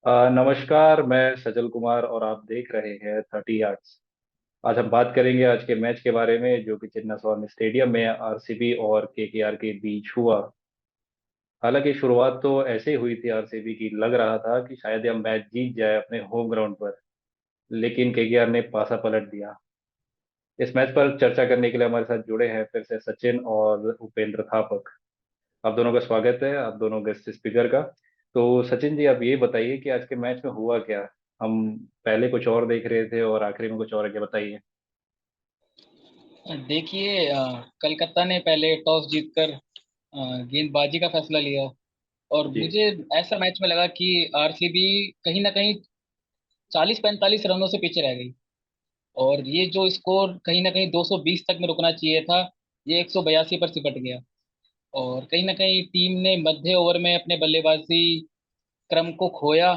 नमस्कार, मैं सजल कुमार और आप देख रहे हैं 30 यार्ड्स। आज हम बात करेंगे आज के मैच के बारे में जो कि चिन्ना स्वामी स्टेडियम में आरसीबी और केकेआर के बीच हुआ। हालांकि शुरुआत तो ऐसे ही हुई थी आरसीबी की, लग रहा था कि शायद यह मैच जीत जाए अपने होम ग्राउंड पर, लेकिन केकेआर ने पासा पलट दिया। इस मैच पर चर्चा करने के लिए हमारे साथ जुड़े हैं फिर से सचिन और उपेंद्र थापक। आप दोनों का स्वागत है, आप दोनों गेस्ट स्पीकर का। तो सचिन जी, आप ये बताइए कि आज के मैच में हुआ क्या। हम पहले कुछ और देख रहे थे और आखिरी में कुछ और, क्या बताइए। देखिए, कलकत्ता ने पहले टॉस जीतकर गेंदबाजी का फैसला लिया। और जी। मुझे ऐसा मैच में लगा कि आरसीबी कहीं ना कहीं 40-45 रनों से पीछे रह गई। और ये जो स्कोर कहीं ना कहीं 220 तक में रुकना चाहिए था, ये 182 पर सिमट गया। और कहीं ना कहीं टीम ने मध्य ओवर में अपने बल्लेबाजी क्रम को खोया।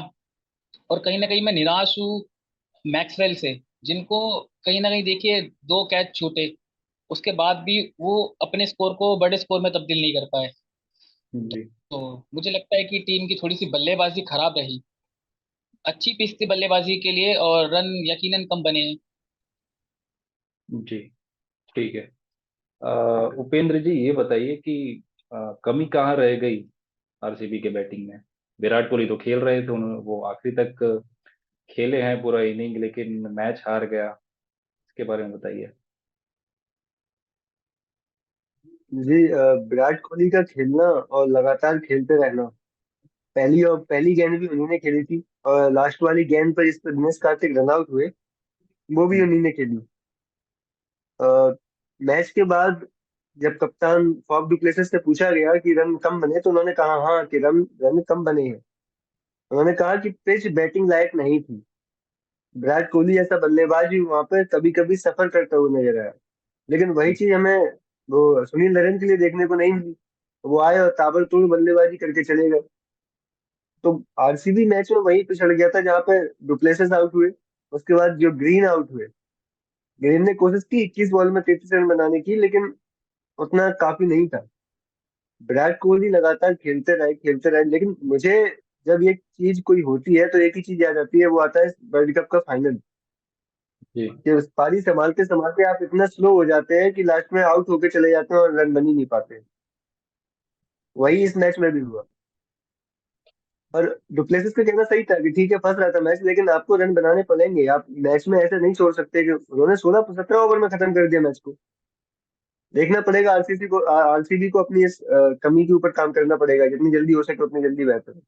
और कहीं ना कहीं मैं निराश हूँ मैक्सवेल से, जिनको कहीं ना कहीं देखिए 2 कैच छूटे, उसके बाद भी वो अपने स्कोर को बड़े स्कोर में तब्दील नहीं कर पाए। जी। तो मुझे लगता है कि टीम की थोड़ी सी बल्लेबाजी खराब रही। अच्छी पिच थी बल्लेबाजी के लिए और रन यकीनन कम बने हैं। जी। ठीक है। उपेंद्र जी, ये बताइए कि कमी कहाँ रह गई आरसीबी के बैटिंग में। विराट कोहली तो खेल रहे थे, वो आखिरी तक खेले हैं पूरा इनिंग, लेकिन मैच हार गया। इसके बारे में बताइए। जी, विराट कोहली का खेलना और लगातार खेलते रहना। पहली गेंद भी उन्हीं ने खेली थी, और लास्ट वाली गेंद पर जिस पर दिनेश कार्तिक रन आउट हुए, वो भी उन्हीं ने खेली। मैच के बाद जब कप्तान फॉफ डुप्लेसिस से पूछा गया कि रन कम बने, तो उन्होंने कहा हाँ कि रन रन कम बने हैं। उन्होंने कहा कि पिच बैटिंग लायक नहीं थी। विराट कोहली जैसा बल्लेबाज भी वहां पर कभी कभी सफर करता हुआ नजर आया। लेकिन वही चीज हमें वो सुनील नरेन के लिए देखने को नहीं मिली। वो आए और ताबड़तोड़ बल्लेबाजी करके चले गए। तो आरसीबी मैच में वही पिछड़ गया था जहां पे डुप्लेसिस आउट हुए। उसके बाद जो ग्रीन आउट हुए, ग्रीन ने कोशिश की 21 बॉल में 33 रन बनाने की, लेकिन उतना काफी नहीं था। विराट कोहली लगातार खेलते रहे, लेकिन मुझे जब ये चीज कोई होती है तो एक ही चीज याद आती है, वो आता है वर्ल्ड कप का फाइनल। जी। कि उस पारी संभालते संभालते आप इतना स्लो हो जाते हैं कि लास्ट में आउट होके चले जाते हैं और रन बन ही नहीं पाते। वही इस मैच में भी हुआ। और डुप्लेसिस का कहना सही था कि ठीक है, फंस रहा था मैच, लेकिन आपको रन बनाने पड़ेंगे। आप मैच में ऐसे नहीं छोड़ सकते। कि उन्होंने 16-17 ओवर में खत्म कर दिया मैच को। देखना पड़ेगा आरसीबी को अपनी इस कमी के ऊपर काम करना पड़ेगा, जितनी जल्दी हो सके उतनी जल्दी बेहतर है।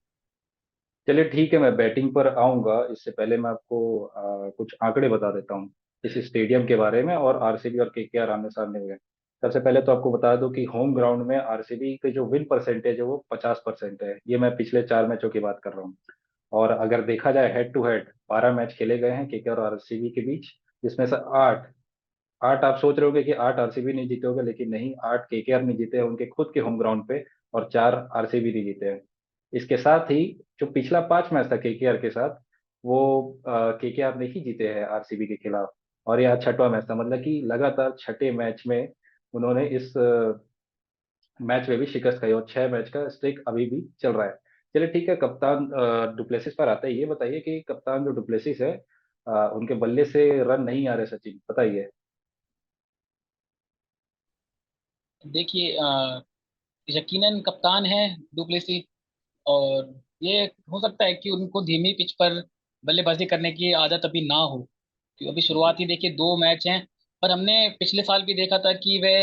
चलिए ठीक है, मैं बैटिंग पर आऊंगा। इससे पहले मैं आपको कुछ आंकड़े बता देता हूँ इस स्टेडियम के बारे में, और आरसीबी और केकेआर आमने सामने हुए। सबसे पहले तो आपको बता दूं कि होम ग्राउंड में आरसीबी की जो विन परसेंटेज है वो 50% है। ये मैं पिछले 4 मैचों की बात कर रहा हूँ। और अगर देखा जाए हेड टू हेड, 12 मैच खेले गए हैं केकेआर और आरसीबी के बीच, जिसमें से आठ आठ आप सोच रहे होगे कि 8 आरसीबी नहीं जीते होगे, लेकिन नहीं, 8 केकेआर नहीं जीते हैं उनके खुद के होम ग्राउंड पे, और 4 आरसीबी नहीं जीते हैं। इसके साथ ही जो पिछला 5 मैच था केकेआर के साथ, वो केकेआर नहीं जीते हैं आरसीबी के खिलाफ। और यह छठवां मैच था, मतलब कि लगातार छठे मैच में उन्होंने इस मैच में भी शिकस्त खाई, और 6 मैच का स्ट्रिक अभी भी चल रहा है। चलिए ठीक है, कप्तान डुप्लेसिस पर आते हैं। ये बताइए कि कप्तान जो डुप्लेसिस है, उनके बल्ले से रन नहीं आ रहे, सचिन बताइए। देखिए, यकीनन कप्तान है डुप्लेसी। और ये हो सकता है कि उनको धीमी पिच पर बल्लेबाजी करने की आदत अभी ना हो, क्योंकि अभी जी। शुरुआती देखिए 2 मैच हैं। पर हमने पिछले साल भी देखा था कि वे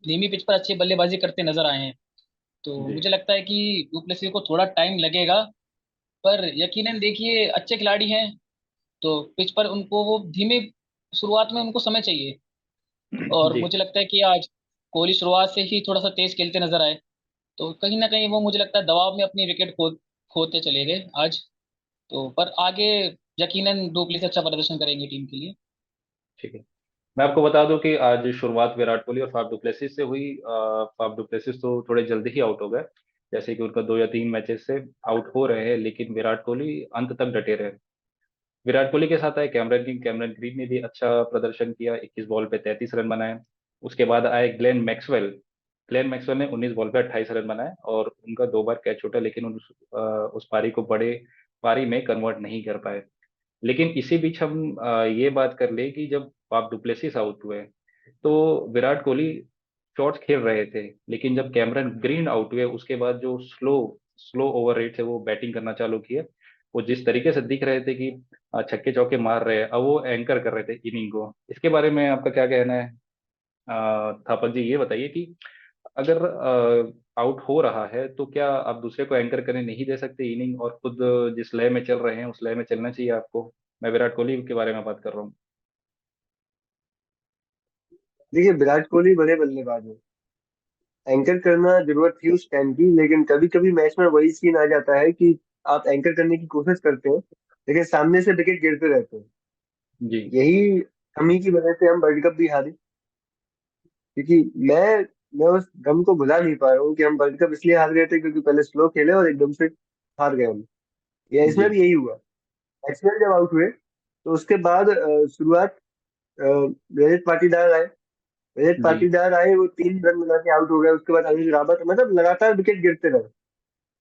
धीमी पिच पर अच्छी बल्लेबाजी करते नजर आए हैं। तो जी। मुझे लगता है कि डुप्लेसी को थोड़ा टाइम लगेगा। पर यकीनन देखिए अच्छे खिलाड़ी हैं, तो पिच पर उनको वो धीमे शुरुआत में उनको समय चाहिए। और जी। मुझे लगता है कि आज कोहली शुरुआत से ही थोड़ा सा तेज खेलते नजर आए, तो कहीं ना कहीं वो मुझे लगता है दबाव में अपनी विकेट खोते चले गए आज। तो पर आगे यकीनन डुप्लेसी अच्छा प्रदर्शन करेंगे टीम के लिए। ठीक है। मैं आपको बता दूं कि आज शुरुआत विराट कोहली और फाफ डुप्लेसिस से हुई। फाफ डुप्लेसिस तो थोड़े जल्दी ही आउट हो गए, जैसे कि उनका 2 या 3 मैचेस से आउट हो रहे हैं, लेकिन विराट कोहली अंत तक डटे रहे। विराट कोहली के साथ आए कैमरन ग्रीन ने भी अच्छा प्रदर्शन किया, 21 बॉल पे 33 रन बनाए। उसके बाद आए ग्लेन मैक्सवेल ने 19 बॉल पे 28 रन बनाए, और उनका 2 बार कैच छूटा, लेकिन उस पारी को बड़े पारी में कन्वर्ट नहीं कर पाए। लेकिन इसी बीच हम ये बात कर ले कि जब आप डुप्लेसिस आउट हुए तो विराट कोहली शॉट्स खेल रहे थे, लेकिन जब कैमरन ग्रीन आउट हुए उसके बाद जो स्लो स्लो ओवर रेट से वो बैटिंग करना चालू किए, वो जिस तरीके से दिख रहे थे कि छक्के चौके मार रहे हैं, अब वो एंकर कर रहे थे इनिंग को। इसके बारे में आपका क्या कहना है? थापक जी ये बताइए कि अगर आउट हो रहा है तो क्या आप दूसरे को एंकर करने नहीं दे सकते इनिंग, और खुद जिस लय में चल रहे हैं उस लय में चलना चाहिए आपको? मैं विराट कोहली के बारे में बात कर रहा हूँ। देखिए, विराट कोहली बड़े बल्लेबाज हैं। एंकर करना जरूरत थी उस टाइम की, लेकिन कभी कभी मैच में वही सीन आ जाता है कि आप एंकर करने की कोशिश करते हैं, लेकिन सामने से विकेट गिरते रहते हैं। जी। यही कमी की वजह से हम वर्ल्ड कप भी हारे। क्योंकि मैं उस गम को भुला नहीं पा रहा हूँ कि हम वर्ल्ड कप इसलिए हार गए थे क्योंकि पहले स्लो खेले और एकदम से हार गए हम। या इसमें जी। भी यही हुआ। बैट्समैन जब आउट हुए तो उसके बाद शुरुआत अ, रजत पाटीदार आए। रजत जी। पाटीदार आए, वो 3 रन बना के आउट हो गए। उसके बाद अनुज रावत, मतलब लगातार विकेट गिरते रहे।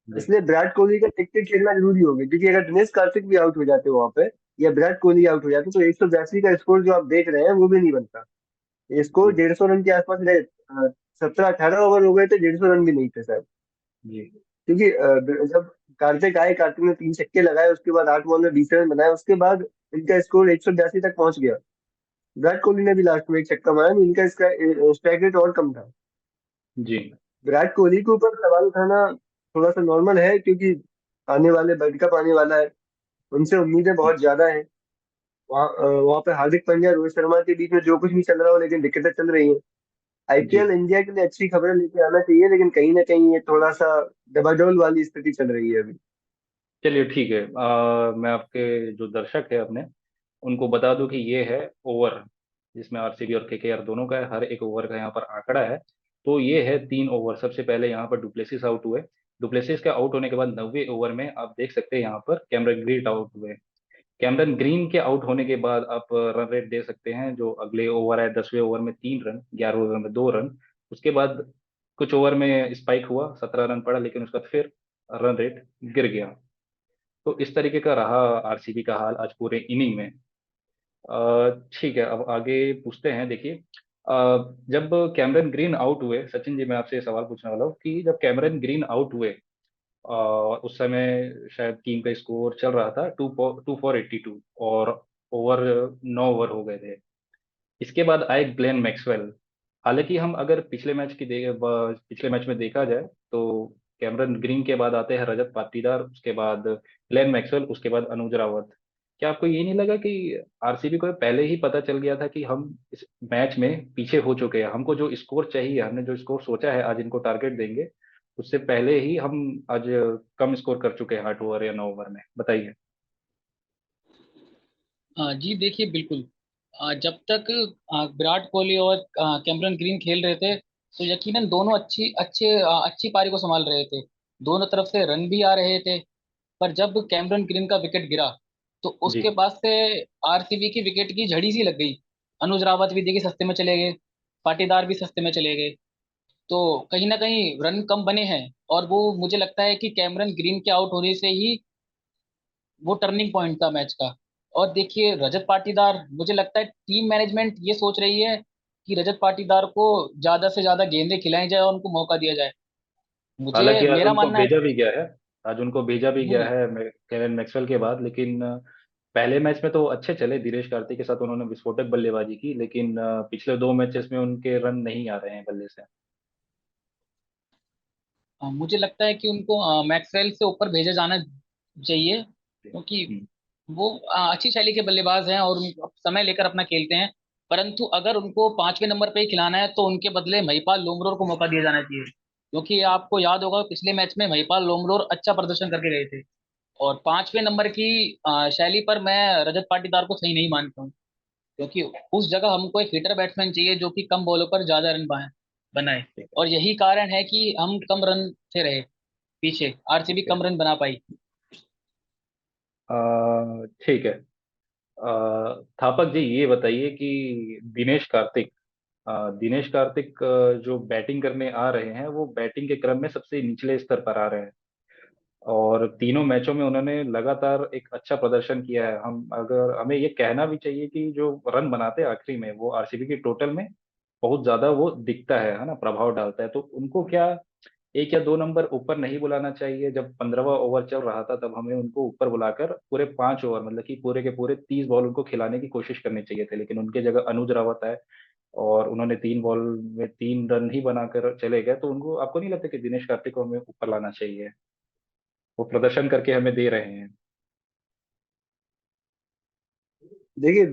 जी। इसलिए विराट कोहली का टिक टिक खेलना जरूरी हो गया, क्योंकि अगर दिनेश कार्तिक भी आउट हो जाते वहां पे या विराट कोहली आउट हो जाते तो 182 का स्कोर जो आप देख रहे हैं वो भी नहीं बनता। ये स्कोर जी। 150 रन के आसपास रहे। 17-18 ओवर हो गए थे, 150 रन भी नहीं थे शायद। जी। क्योंकि जब कार्तिक आए, कार्तिक ने 3 छक्के लगाए, उसके बाद 8 बॉल में 20 रन बनाए, उसके बाद इनका स्कोर 182 तक पहुंच गया। विराट कोहली ने भी लास्ट में एक छक्का मारा, नहीं इनका इसका स्ट्राइक रेट और कम था। जी। विराट कोहली के ऊपर सवाल उठाना थोड़ा सा नॉर्मल है, क्योंकि आने वाले वर्ल्ड कप आने वाला है, उनसे उम्मीदें बहुत ज्यादा हैं। वहाँ पे हार्दिक पांड्या, रोहित शर्मा के बीच में जो कुछ भी चल रहा हो, लेकिन दिक्कतें चल रही हैं। जी। आईपीएल इंडिया के लिए अच्छी खबरें लेके आना चाहिए, लेकिन कहीं ना कहीं ये थोड़ा सा डबाडोल वाली स्थिति चल रही है अभी। चलिए ठीक है, मैं आपके जो दर्शक है अपने उनको बता दूं कि ये है ओवर, जिसमें आरसीबी और केकेआर दोनों का है, हर एक ओवर का यहाँ पर आंकड़ा है। तो ये है 3 ओवर। सबसे पहले यहाँ पर डुप्लेसिस आउट हुए। डुप्लेसिस के आउट होने के बाद 90 ओवर में आप देख सकते हैं यहाँ पर कैमरन ग्रीन आउट हुए। कैमरन ग्रीन के आउट होने के बाद आप रन रेट दे सकते हैं, जो अगले ओवर है 10वें ओवर में 3 रन, 11वें ओवर में 2 रन। उसके बाद कुछ ओवर में स्पाइक हुआ, 17 रन पड़ा, लेकिन उसका फिर रन रेट गिर गया। तो इस तरीके का रहा आरसीबी का हाल आज पूरे इनिंग में। ठीक है, अब आगे पूछते हैं। देखिए, जब कैमरन ग्रीन आउट हुए, सचिन जी मैं आपसे ये सवाल पूछने वाला हूँ कि जब कैमरन ग्रीन आउट हुए, उस समय शायद टीम का स्कोर चल रहा था 2 फॉर 82, और ओवर 9 ओवर हो गए थे। इसके बाद आए ग्लेन मैक्सवेल। हालांकि हम अगर पिछले मैच में देखा जाए तो कैमरन ग्रीन के बाद आते हैं रजत पाटीदार, उसके बाद ग्लेन मैक्सवेल, उसके बाद अनुज रावत। क्या आपको ये नहीं लगा कि आरसीबी को पहले ही पता चल गया था कि हम इस मैच में पीछे हो चुके हैं, हमको जो स्कोर चाहिए, हमने जो स्कोर सोचा है आज इनको टारगेट देंगे, उससे पहले ही हम आज कम स्कोर कर चुके हैं 8 ओवर या 9 ओवर में? बताइए। हाँ जी, देखिए बिल्कुल। जब तक विराट कोहली और कैमरन ग्रीन खेल रहे थे तो यकीनन दोनों अच्छी पारी को संभाल रहे थे। दोनों तरफ से रन भी आ रहे थे। पर जब कैमरन ग्रीन का विकेट गिरा तो जी। उसके बाद से आरसीबी की विकेट की झड़ी सी लग गई। अनुज रावत भी देखिए सस्ते में चले गए, पाटीदार भी सस्ते में चले गए। तो कहीं ना कहीं रन कम बने हैं। और वो मुझे लगता है कि कैमरन ग्रीन के आउट होने से ही वो टर्निंग पॉइंट था मैच का। और देखिए रजत पाटीदार, मुझे लगता है टीम मैनेजमेंट ये सोच रही है कि रजत पाटीदार को ज्यादा से ज्यादा गेंदें खिलाई जाए और उनको मौका दिया जाए। मुझे हालांकि आज मेरा उनको मानना है। भेजा भी गया है। आज उनको भेजा भी गया हम्म। है केविन मैक्सवेल के बाद, लेकिन पहले मैच में तो अच्छे चले, दिनेश कार्तिक के साथ उन्होंने विस्फोटक बल्लेबाजी की, लेकिन पिछले 2 मैचेस में उनके रन नहीं आ रहे हैं बल्ले से। मुझे लगता है कि उनको मैक्सवेल से ऊपर भेजा जाना चाहिए, क्योंकि हम्म। वो अच्छी शैली के बल्लेबाज हैं और उनको समय लेकर अपना खेलते हैं। परंतु अगर उनको 5वें नंबर पे ही खिलाना है तो उनके बदले महिपाल लोमरोर को मौका दिया जाना चाहिए, क्योंकि आपको याद होगा पिछले मैच में महिपाल लोमरोर अच्छा प्रदर्शन करके गए थे। और 5वें नंबर की शैली पर मैं रजत पाटीदार को सही नहीं मानता हूँ, क्योंकि उस जगह हमको एक हिटर बैट्समैन चाहिए जो कि कम बॉलों पर ज्यादा रन बनाए। ठीक और यही कारण है कि हम कम रन से रहे पीछे, आरसीबी है। कम रन बना पाई। ठीक है। थापक जी ये बताइए कि दिनेश कार्तिक जो बैटिंग करने आ रहे हैं वो बैटिंग के क्रम में सबसे निचले स्तर पर आ रहे हैं। और तीनों मैचों में उन्होंने लगातार एक अच्छा प्रदर्शन किया है। हम अगर हमें ये कहना भी चाहिए कि जो रन बनाते हैं आखिरी में वो आरसीबी की टोटल में बहुत ज्यादा वो दिखता है ना, प्रभाव डालता है। तो उनको क्या एक या दो नंबर ऊपर नहीं बुलाना चाहिए? जब 15वां ओवर चल रहा था तब हमें उनको ऊपर बुलाकर पूरे 5 ओवर, मतलब कि पूरे के पूरे 30 बॉल उनको खिलाने की कोशिश करनी चाहिए थे, लेकिन उनके जगह अनुज रावत आए और उन्होंने 3 बॉल में 3 रन ही बनाकर चले गए। तो उनको, आपको नहीं लगता कि दिनेश कार्तिक को हमें ऊपर लाना चाहिए? वो प्रदर्शन करके हमें दे रहे हैं। देखिए,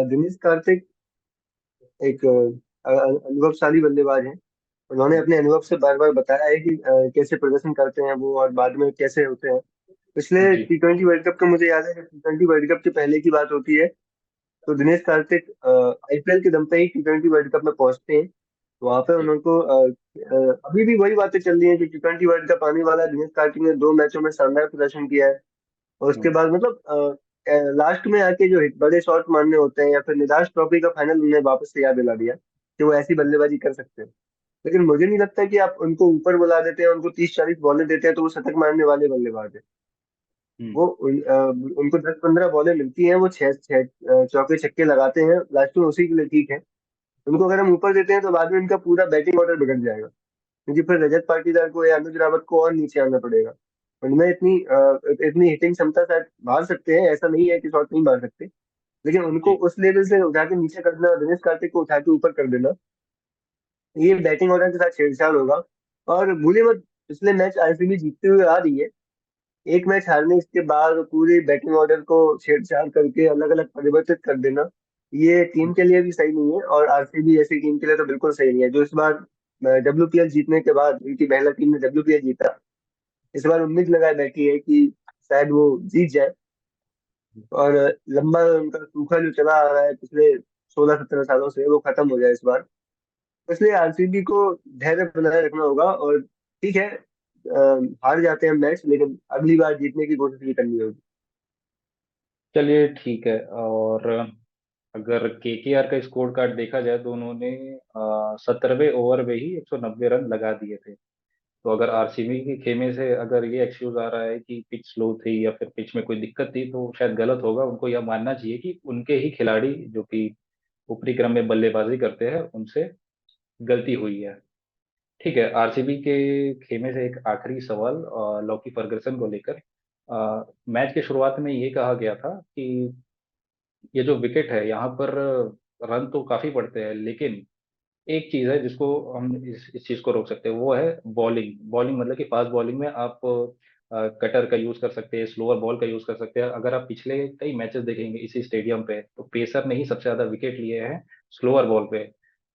दिनेश कार्तिक एक अनुभवशाली बल्लेबाज हैं। उन्होंने हम्म, अपने अनुभव से बार बार बताया है कि कैसे प्रदर्शन करते हैं वो और बाद में कैसे होते हैं। पिछले जी T20 वर्ल्ड कप का मुझे याद है कि T20 वर्ल्ड कप के पहले की बात होती है, तो दिनेश कार्तिक आईपीएल के दम पे ही T20 वर्ल्ड कप में पहुंचते हैं। वहां पे जी उनको अभी भी वही बातें चल रही हैं कि T20 वर्ल्ड कप आने वाला है। दिनेश कार्तिक ने 2 मैचों में शानदार प्रदर्शन किया है। और उसके हम्म, बाद मतलब लास्ट में आके जो बड़े शॉट मारने होते हैं या फिर निराश ट्रॉफी का फाइनल उन्हें वापस से याद दिला दिया कि वो ऐसी बल्लेबाजी कर सकते हैं। लेकिन मुझे नहीं लगता कि आप उनको ऊपर बुला देते हैं, उनको 30-40 बॉलें देते हैं तो वो शतक मारने वाले बल्लेबाज है। हम्म, वो उनको 10-15 बॉलें मिलती हैं, वो छह छह चौके छक्के लगाते हैं लास्ट में, उसी के लिए ठीक है। उनको अगर हम ऊपर देते हैं तो बाद में इनका पूरा बैटिंग ऑर्डर बिगड़ जाएगा, क्योंकि फिर रजत पाटीदार को या अनुज रावत को और नीचे आना पड़ेगा। उनमें इतनी हिटिंग क्षमता शायद मार सकते हैं, ऐसा नहीं है कि शॉट नहीं मार सकते, लेकिन उनको जी उस लेवल से उठा के नीचे कर देना और दिनेश कार्तिक को उठा के ऊपर कर देना, ये बैटिंग ऑर्डर के साथ छेड़छाड़ होगा। और भूलिए मत, पिछले मैच आरसीबी जीतते हुए आ रही है। एक मैच हारने के बाद पूरी बैटिंग ऑर्डर को छेड़छाड़ करके अलग अलग परिवर्तित कर देना, ये टीम के लिए भी सही नहीं है और आरसीबी जैसी टीम के लिए तो बिल्कुल सही नहीं है, जो इस बार डब्ल्यूपीएल जीतने के बाद उनकी महिला टीम ने डब्ल्यूपीएल जीता। इस बार उम्मीद लगाए बैठी है कि शायद वो जीत जाए और लंबा उनका सूखा जो चला आ रहा है पिछले 16-17 सालों से वो खत्म हो जाए इस बार। इसलिए आरसीबी को धैर्य बनाए रखना होगा और ठीक है, हार जाते हैं मैच लेकिन अगली बार जीतने की कोशिश भी करनी होगी। चलिए ठीक है। और अगर केकेआर का स्कोर कार्ड देखा जाए तो उन्होंने 17वें ओवर में ही 190 रन लगा दिए थे। तो अगर आरसीबी के खेमे से अगर ये एक्सक्यूज आ रहा है कि पिच स्लो थी या फिर पिच में कोई दिक्कत थी, तो शायद गलत होगा। उनको यह मानना चाहिए कि उनके ही खिलाड़ी जो कि ऊपरी क्रम में बल्लेबाजी करते हैं उनसे गलती हुई है। ठीक है, आरसीबी के खेमे से एक आखिरी सवाल लॉकी फर्गसन को लेकर। मैच के शुरुआत में ये कहा गया था कि ये जो विकेट है यहाँ पर रन तो काफी पड़ते हैं, लेकिन एक चीज है जिसको हम इस चीज को रोक सकते हैं, वो है बॉलिंग। बॉलिंग मतलब कि फास्ट बॉलिंग में आप कटर का यूज कर सकते हैं, स्लोअर बॉल का यूज कर सकते हैं। अगर आप पिछले कई मैचेस देखेंगे इसी स्टेडियम पे, तो पेसर ने ही सबसे ज्यादा विकेट लिए हैं स्लोअर बॉल पे।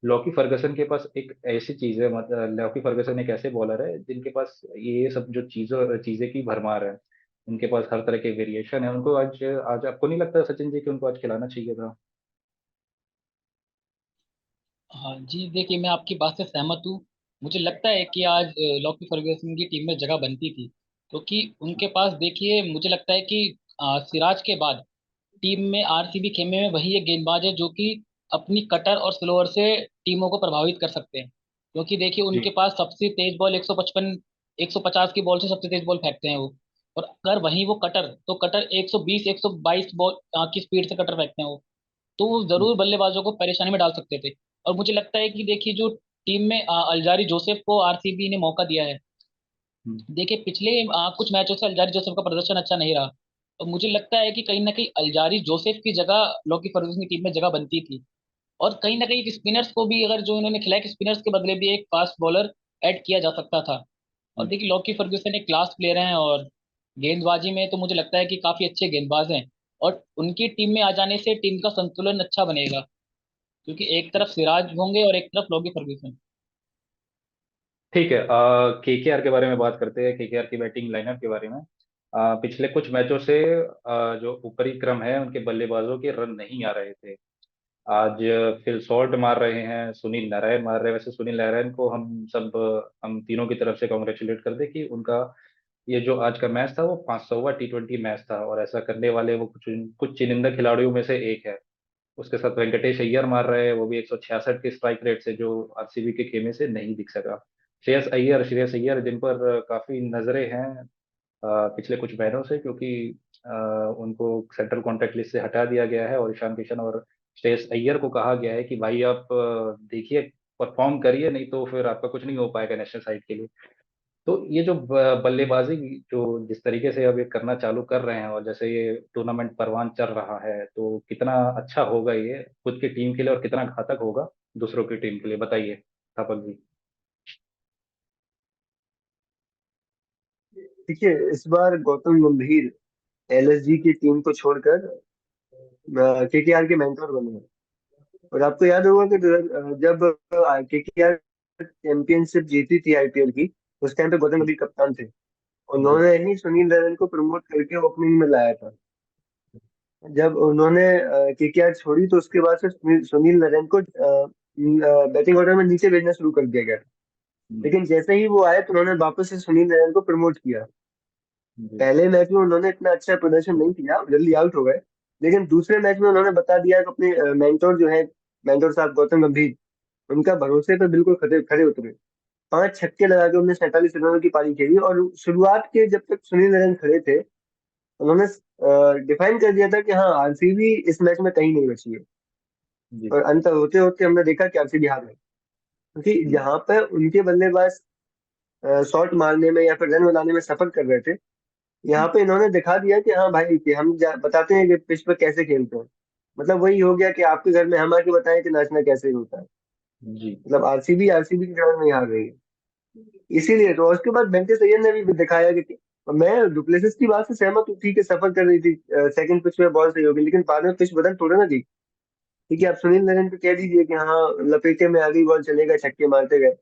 लॉकी फर्गसन के पास एक ऐसी चीज है, मतलब लॉकी फर्गसन एक ऐसे बॉलर है जिनके पास ये सब जो चीजों चीजें की भरमार है। उनके पास हर तरह के वेरिएशन है। उनको आज आज आपको नहीं लगता सचिन जी कि उनको आज खिलाना चाहिए था? हाँ जी, देखिए मैं आपकी बात से सहमत हूँ। मुझे लगता है कि आज लॉकी फर्गुसन की टीम में जगह बनती थी, क्योंकि उनके पास देखिए मुझे लगता है कि सिराज के बाद टीम में आरसीबी खेमे में वही एक गेंदबाज है जो कि अपनी कटर और स्लोअर से टीमों को प्रभावित कर सकते हैं। क्योंकि देखिए उनके जी पास सबसे तेज बॉल 155 150 की बॉल से सबसे तेज बॉल फेंकते हैं वो। और अगर वहीं वो कटर, तो कटर 120 122 बॉल की स्पीड से कटर फेंकते हैं वो। तो वो जरूर बल्लेबाजों को परेशानी में डाल सकते थे। और मुझे लगता है कि देखिए जो टीम में अल्जारी जोसेफ को आरसीबी ने मौका दिया है। हम्म, देखिए पिछले कुछ मैचों से अल्जारी जोसेफ का प्रदर्शन अच्छा नहीं रहा। तो मुझे लगता है कि कहीं ना कहीं अल्जारी जोसेफ की जगह लॉकी फर्गुसन की टीम में जगह बनती थी। और कहीं ना कहीं स्पिनर्स को भी, अगर जो इन्होंने खिलाया, कि स्पिनर्स के बदले भी एक फास्ट बॉलर ऐड किया जा सकता था। और हम्म। देखिए लॉकी फर्गुसन एक क्लास प्लेयर हैं और गेंदबाजी में तो मुझे लगता है कि काफी अच्छे गेंदबाज हैं। और उनकी टीम में आ जाने से टीम का संतुलन अच्छा बनेगा, क्योंकि एक तरफ सिराज होंगे और एक तरफ लॉकी फर्गुसन। ठीक है, केकेआर के बारे में बात करते हैं, केकेआर की बैटिंग लाइनअप के बारे में। पिछले कुछ मैचों से जो ऊपरी क्रम है उनके बल्लेबाजों के रन नहीं आ रहे थे। आज फिल सॉल्ट मार रहे हैं, सुनील नारायण मार रहे हैं। वैसे सुनील नारायण को हम तीनों की तरफ से कॉन्ग्रेचुलेट करते कि उनका ये जो आज का मैच था वो 500वां T20 मैच था, और ऐसा करने वाले वो कुछ कुछ चुनिंदा खिलाड़ियों में से एक है। उसके साथ वेंकटेश अय्यर मार रहे हैं, वो भी 166 के स्ट्राइक रेट से, जो आरसीबी के खेमे से नहीं दिख सका। श्रेयस अय्यर जिन पर काफी नजरें हैं पिछले कुछ महीनों से, क्योंकि अ, उनको सेंट्रल कॉन्ट्रैक्ट लिस्ट से हटा दिया गया है और ईशान किशन और श्रेयस अय्यर को कहा गया है कि भाई आप देखिए, परफॉर्म करिए, नहीं तो फिर आपका कुछ नहीं हो पाएगा नेशनल साइड के लिए। तो ये जो बल्लेबाजी जो जिस तरीके से अब ये करना चालू कर रहे हैं, और जैसे ये टूर्नामेंट परवान चल रहा है, तो कितना अच्छा होगा ये खुद की टीम के लिए और कितना घातक होगा दूसरों की टीम के लिए, बताइए थापक जी। देखिए, इस बार गौतम गंभीर एलएसजी की टीम को छोड़कर केकेआर के मेंटर बने हैं। और आपको याद होगा कि जब केकेआर चैंपियनशिप जीती थी आईपीएल की, उस टाइम पे गौतम गंभीर कप्तान थे। जी। उन्होंने ही सुनील नारायण को प्रमोट करके ओपनिंग में लाया था। जब उन्होंने केकेआर छोड़ी तो उसके बाद से सुनील नारायण को बैटिंग ऑर्डर में नीचे भेजना शुरू कर दिया गया। जी। लेकिन जैसे ही वो आए तो उन्होंने वापस से सुनील नारायण को प्रमोट किया। जी। पहले मैच में उन्होंने इतना अच्छा प्रदर्शन नहीं किया, जल्दी आउट हो गए। लेकिन दूसरे मैच में उन्होंने बता दिया कि अपने मेंटोर जो है, मेंटोर साहब गौतम गंभीर, उनका भरोसे पे बिल्कुल खड़े खड़े उतरे। 5 छक्के लगा के उन्होंने 47 रनों की पारी खेली। और शुरुआत के जब तक सुनील नारायण खड़े थे, उन्होंने डिफाइन कर दिया था कि हाँ, आरसीबी इस मैच में कहीं नहीं बची है। जी। और अंत होते होते हमने देखा कि आरसीबी हार गई, क्योंकि जी। जहां पर उनके बल्लेबाज शॉट मारने में या फिर रन बनाने में सफर कर रहे थे, यहाँ पे इन्होंने दिखा दिया कि हाँ भाई, कि हम बताते हैं कि पिच पर कैसे खेलते हैं। मतलब वही हो गया कि आपके घर में हम आके बताएं कि नाचना कैसे होता है। जी। मतलब आरसीबी आरसीबी की ग्राउंड में ही हार रही है। इसीलिए तो उसके बाद वेंकटेश अय्यर ने भी दिखाया कि मैं डुप्लेसिस की बात से सहमत हूँ, ठीक है, सफर कर रही थी सेकंड पिच में बॉल सही होगी, लेकिन बाद में पिच बदल थोड़ा ना दी। ठीक है, आप सुनील नारायण को कह दीजिए कि हाँ, लपेटे में आ गई बॉल, चलेगा, छक्के मारते गए।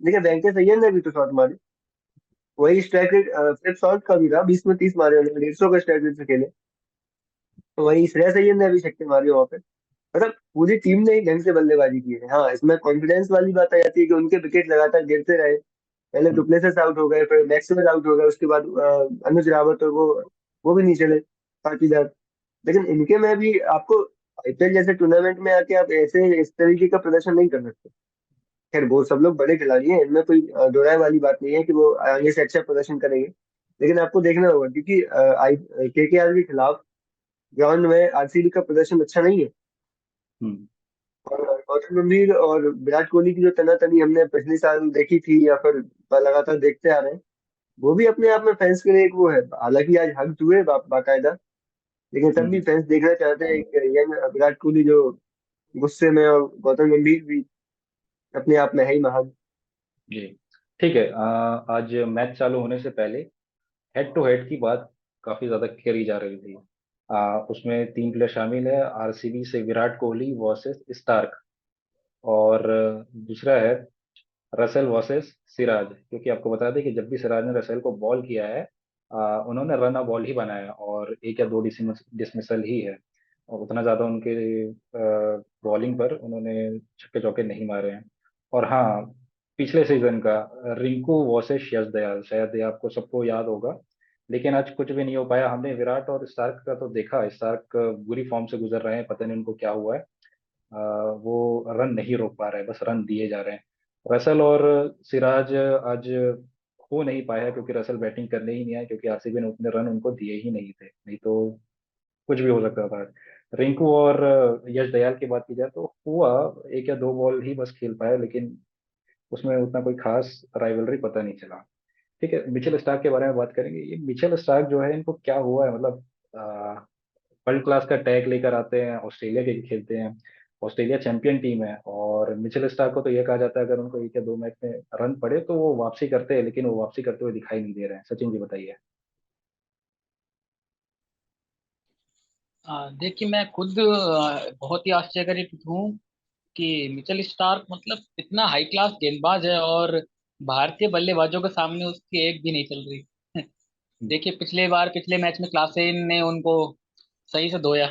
लेकिन वेंकटेश अय्यर ने भी तो शॉट मारे। वही स्ट्राइक रेट फ्लिप शॉट का भी था, 20 में 30 मारे उन्होंने, 150 का स्ट्राइक रेट से खेले। तो वही श्रेयस अय्यर ने भी छक्के मारे वहां पे। मतलब पूरी टीम ने ही ढंग से बल्लेबाजी की है। हाँ, इसमें कॉन्फिडेंस वाली बात आ जाती है कि उनके विकेट लगातार गिरते रहे। पहले हम्म। डुप्लेसिस आउट हो गए, फिर मैक्सवेल आउट हो गए, उसके बाद अनुज रावत और वो भी नहीं चले, पाटीदार। लेकिन इनके में भी आपको आईपीएल जैसे टूर्नामेंट में आके आप ऐसे इस तरीके का प्रदर्शन नहीं कर सकते। खैर, वो सब लोग बड़े खिलाड़ी हैं, इनमें कोई दो राय वाली बात नहीं है कि वो आगे से अच्छा प्रदर्शन करेंगे। लेकिन आपको देखना होगा, क्योंकि आई केकेआर के खिलाफ ग्राउंड में आरसीबी का प्रदर्शन अच्छा नहीं है। हम्म। और गौतम गंभीर और विराट कोहली की जो तनातनी हमने पिछले साल देखी थी या फिर लगातार देखते आ रहे हैं, वो भी अपने आप में फैंस के लिए एक वो है। हालांकि आज हक हुए बाकायदा, लेकिन तब भी हम्म। फैंस देखना चाहते हैं कि यंग विराट कोहली जो गुस्से में, और गौतम गंभीर भी अपने आप में है ही महान। जी। ठीक है, आज मैच चालू होने से पहले हेड टू हेड की बात काफी ज्यादा करी जा रही थी। उसमें 3 प्लेयर शामिल है, आरसीबी से विराट कोहली वर्सेस स्टार्क, और दूसरा है रसेल वर्सेस सिराज। क्योंकि आपको बता दें कि जब भी सिराज ने रसेल को बॉल किया है, उन्होंने रन अ बॉल ही बनाया, और एक या दो डिसमिसल ही है, और उतना ज्यादा उनके बॉलिंग पर उन्होंने छक्के चौके नहीं मारे हैं। और हाँ, पिछले सीजन का रिंकू वर्सेस यश दयाल, शायद ये आपको सबको याद होगा, लेकिन आज कुछ भी नहीं हो पाया। हमने विराट और स्टार्क का तो देखा, स्टार्क बुरी फॉर्म से गुजर रहे हैं, पता नहीं उनको क्या हुआ है। वो रन नहीं रोक पा रहे हैं, बस रन दिए जा रहे हैं। रसल और सिराज आज हो नहीं पाया, क्योंकि रसल बैटिंग करने ही नहीं आया, क्योंकि आरसीबी ने उतने रन उनको दिए ही नहीं थे, नहीं तो कुछ भी हो सकता था। रिंकू और यश दयाल की बात की जाए तो हुआ, एक या दो बॉल ही बस खेल पाया, लेकिन उसमें उतना कोई खास राइवलरी पता नहीं चला। ठीक है, मिचेल स्टार्क के बारे में बात करेंगे। ये मिचेल स्टार्क जो है, इनको क्या हुआ है, मतलब वर्ल्ड क्लास का टैग लेकर आते हैं, ऑस्ट्रेलिया के लिए खेलते हैं, ऑस्ट्रेलिया चैंपियन टीम है, और मिचेल स्टार्क को तो ये कहा जाता है अगर उनको एक या दो मैच में रन पड़े तो वो वापसी करते हैं, लेकिन वो वापसी करते हुए दिखाई नहीं दे रहे हैं। सचिन जी बताइए। देखिए, मैं खुद बहुत ही आश्चर्यचकित हूँ कि मिचेल स्टार्क मतलब इतना हाई क्लास गेंदबाज है, और भारतीय बल्लेबाजों के सामने उसकी एक भी नहीं चल रही। देखिए, पिछले मैच में क्लासेन ने उनको सही से धोया,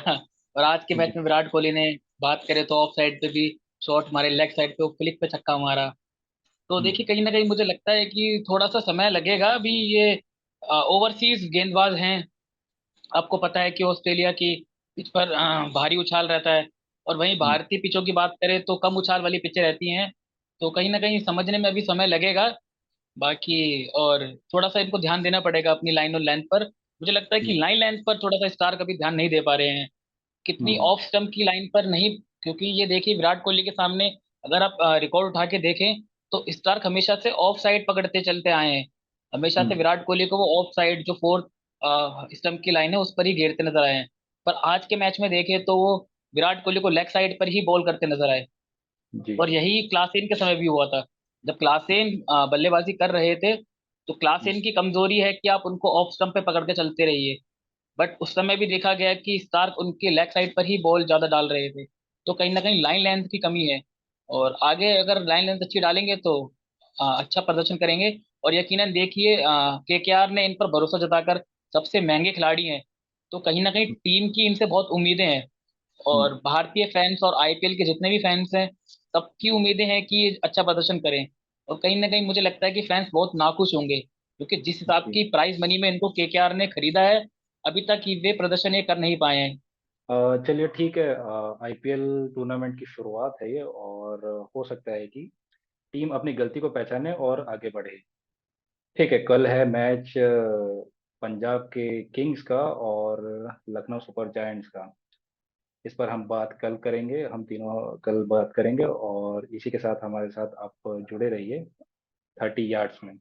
और आज के मैच जी। में विराट कोहली ने बात करें तो ऑफ साइड पे भी शॉट मारे, लेग साइड पे वो फ्लिक पे छक्का मारा। तो देखिए, कहीं ना कहीं मुझे लगता है कि थोड़ा सा समय लगेगा। अभी ये ओवरसीज गेंदबाज हैं। आपको पता है कि ऑस्ट्रेलिया की पिच पर भारी उछाल रहता है, और वहीं भारतीय पिचों की बात करें तो कम उछाल वाली पिचें रहती हैं। तो कहीं ना कहीं समझने में अभी समय लगेगा। बाकी और थोड़ा सा इनको ध्यान देना पड़ेगा अपनी लाइन और लेंथ पर। मुझे लगता है कि हम्म। लाइन लेंथ पर थोड़ा सा स्टार कभी ध्यान नहीं दे पा रहे हैं, कितनी हम्म। ऑफ स्टंप की लाइन पर नहीं। क्योंकि ये देखिए विराट कोहली के सामने अगर आप रिकॉर्ड उठा के देखें तो स्टार्क हमेशा से ऑफ साइड पकड़ते चलते आए हैं। हमेशा से हम्म। विराट कोहली को वो ऑफ साइड जो फोर्थ स्टंप की लाइन है उस पर ही घेरते नजर आए हैं। पर आज के मैच में देखें तो वो विराट कोहली को लेग साइड पर ही बॉल करते नजर आए। जी। और यही क्लासेन के समय भी हुआ था। जब क्लासेन बल्लेबाजी कर रहे थे तो हम्म। क्लासेन की कमजोरी है कि आप उनको ऑफ स्टंप पे पकड़ के चलते रहिए। बट उस समय भी देखा गया कि स्टार्क उनके लेग साइड पर ही बॉल ज्यादा डाल रहे थे। तो कहीं ना कहीं लाइन लेंथ की कमी है। और आगे अगर लाइन लेंथ अच्छी डालेंगे तो अच्छा प्रदर्शन करेंगे। और यकीनन देखिए केकेआर ने इन पर भरोसा जताकर सबसे महंगे खिलाड़ी हैं, तो कहीं ना कहीं टीम की इनसे बहुत उम्मीदें हैं। हम्म। और भारतीय फैंस और आईपीएल के जितने भी फैंस हैं सबकी उम्मीदें हैं कि ये अच्छा प्रदर्शन करें। और कहीं ना कहीं मुझे लगता है कि फैंस बहुत नाखुश होंगे, क्योंकि जिस हिसाब जी। की प्राइस मनी में इनको केकेआर ने खरीदा है अभी तक ही वे प्रदर्शन ये कर नहीं पाए हैं। चलिए ठीक है। आईपीएल टूर्नामेंट की शुरुआत है ये, और हो सकता है कि टीम अपनी गलती को पहचाने और आगे बढ़े। ठीक है, कल है मैच पंजाब के किंग्स का और लखनऊ सुपर जायंट्स का। इस पर हम बात कल करेंगे, हम तीनों कल बात करेंगे, और इसी के साथ हमारे साथ आप जुड़े रहिए 30 यार्ड्स में।